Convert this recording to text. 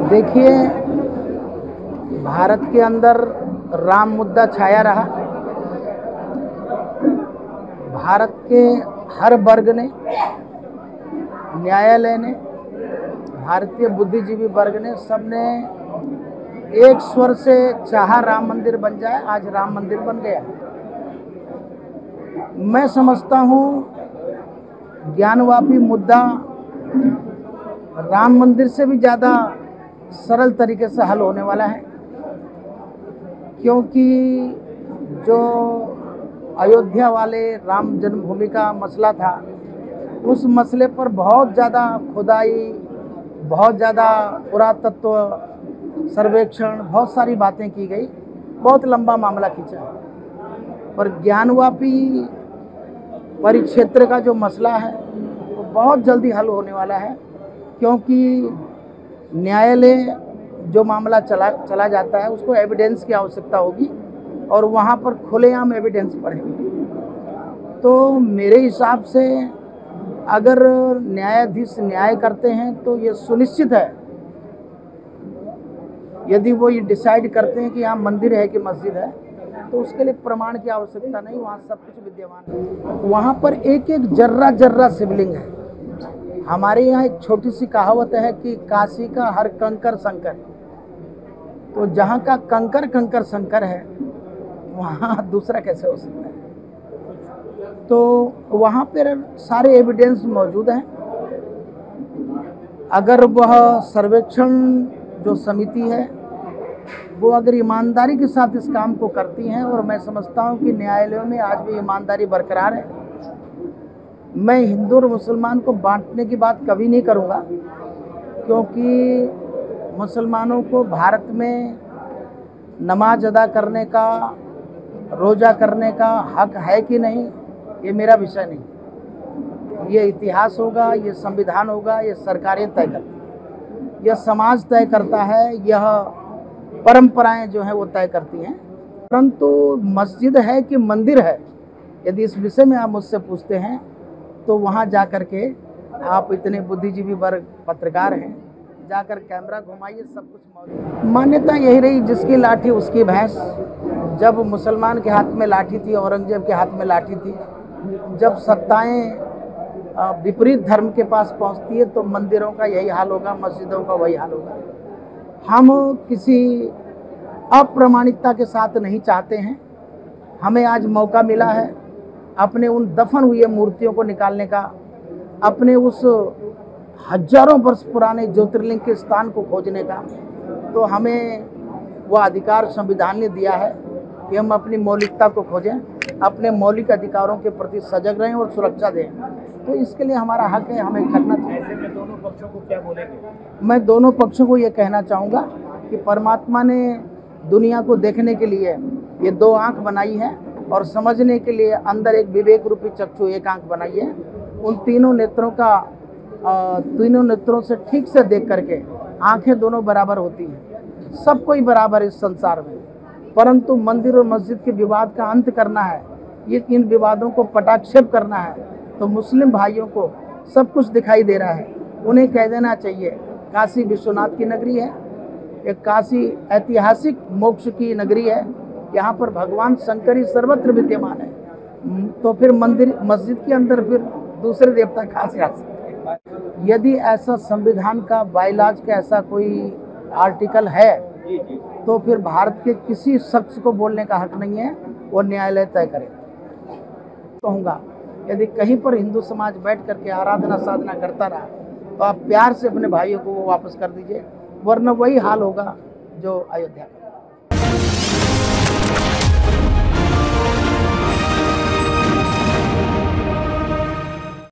देखिए, भारत के अंदर राम मुद्दा छाया रहा। भारत के हर वर्ग ने, न्यायालय ने, भारतीय बुद्धिजीवी वर्ग ने, सबने एक स्वर से चाहा राम मंदिर बन जाए। आज राम मंदिर बन गया। मैं समझता हूँ ज्ञानवापी मुद्दा राम मंदिर से भी ज़्यादा सरल तरीके से हल होने वाला है, क्योंकि जो अयोध्या वाले राम जन्मभूमि का मसला था, उस मसले पर बहुत ज़्यादा खुदाई, बहुत ज़्यादा पुरातत्व सर्वेक्षण, बहुत सारी बातें की गई, बहुत लंबा मामला खींचा। पर ज्ञानवापी परिक्षेत्र का जो मसला है वो बहुत जल्दी हल होने वाला है, क्योंकि न्यायालय जो मामला चला जाता है उसको एविडेंस की आवश्यकता होगी और वहाँ पर खुलेआम एविडेंस पड़ेंगे। तो मेरे हिसाब से अगर न्यायाधीश न्याय करते हैं तो ये सुनिश्चित है, यदि वो ये डिसाइड करते हैं कि यहाँ मंदिर है कि मस्जिद है, तो उसके लिए प्रमाण की आवश्यकता नहीं, वहाँ सब कुछ विद्यमान है। वहाँ पर एक एक जर्रा जर्रा शिवलिंग है। हमारे यहाँ एक छोटी सी कहावत है कि काशी का हर कंकर शंकर। तो जहाँ का कंकर कंकर शंकर है, वहाँ दूसरा कैसे हो सकता है? तो वहाँ पर सारे एविडेंस मौजूद हैं। अगर वह सर्वेक्षण जो समिति है वो अगर ईमानदारी के साथ इस काम को करती हैं, और मैं समझता हूँ कि न्यायालयों में आज भी ईमानदारी बरकरार है। मैं हिंदू और मुसलमान को बांटने की बात कभी नहीं करूँगा, क्योंकि मुसलमानों को भारत में नमाज अदा करने का, रोज़ा करने का हक है कि नहीं, ये मेरा विषय नहीं। ये इतिहास होगा, ये संविधान होगा, ये सरकारें तय करती हैं, यह समाज तय करता है, यह परंपराएं जो हैं वो तय करती हैं। परंतु मस्जिद है कि मंदिर है, यदि इस विषय में आप मुझसे पूछते हैं तो वहाँ जा कर के आप इतने बुद्धिजीवी वर्ग पत्रकार हैं, जाकर कैमरा घुमाइए, सब कुछ मौजूद। मान्यता यही रही, जिसकी लाठी उसकी भैंस। जब मुसलमान के हाथ में लाठी थी, औरंगजेब के हाथ में लाठी थी, जब सत्ताएं विपरीत धर्म के पास पहुंचती है तो मंदिरों का यही हाल होगा, मस्जिदों का वही हाल होगा। हम किसी अप्रामाणिकता के साथ नहीं चाहते हैं। हमें आज मौका मिला है अपने उन दफन हुई मूर्तियों को निकालने का, अपने उस हजारों वर्ष पुराने ज्योतिर्लिंग के स्थान को खोजने का। तो हमें वह अधिकार संविधान ने दिया है कि हम अपनी मौलिकता को खोजें, अपने मौलिक अधिकारों के प्रति सजग रहें और सुरक्षा दें। तो इसके लिए हमारा हक है, हमें करना चाहिए। ऐसे में दोनों पक्षों को क्या बोलेंगे? मैं दोनों पक्षों को ये कहना चाहूँगा कि परमात्मा ने दुनिया को देखने के लिए ये दो आँख बनाई है, और समझने के लिए अंदर एक विवेक रूपी चक्षु एक आँख बनाई है। उन तीनों नेत्रों से ठीक से देख करके आँखें दोनों बराबर होती हैं, सब कोई बराबर इस संसार में। परंतु मंदिर और मस्जिद के विवाद का अंत करना है, ये इन विवादों को पटाक्षेप करना है, तो मुस्लिम भाइयों को सब कुछ दिखाई दे रहा है। उन्हें कह देना चाहिए काशी विश्वनाथ की नगरी है, एक काशी ऐतिहासिक मोक्ष की नगरी है, यहाँ पर भगवान शंकर ही सर्वत्र विद्यमान है। तो फिर मंदिर मस्जिद के अंदर फिर दूसरे देवता कहाँ से आ सकते हैं? यदि ऐसा संविधान का, बायलॉज का ऐसा कोई आर्टिकल है तो फिर भारत के किसी शख्स को बोलने का हक नहीं है, वो न्यायालय तय करेगा। कहूँगा यदि कहीं पर हिंदू समाज बैठ करके आराधना साधना करता रहा तो आप प्यार से अपने भाइयों को वो वापस कर दीजिए, वरना वही हाल होगा जो अयोध्या का।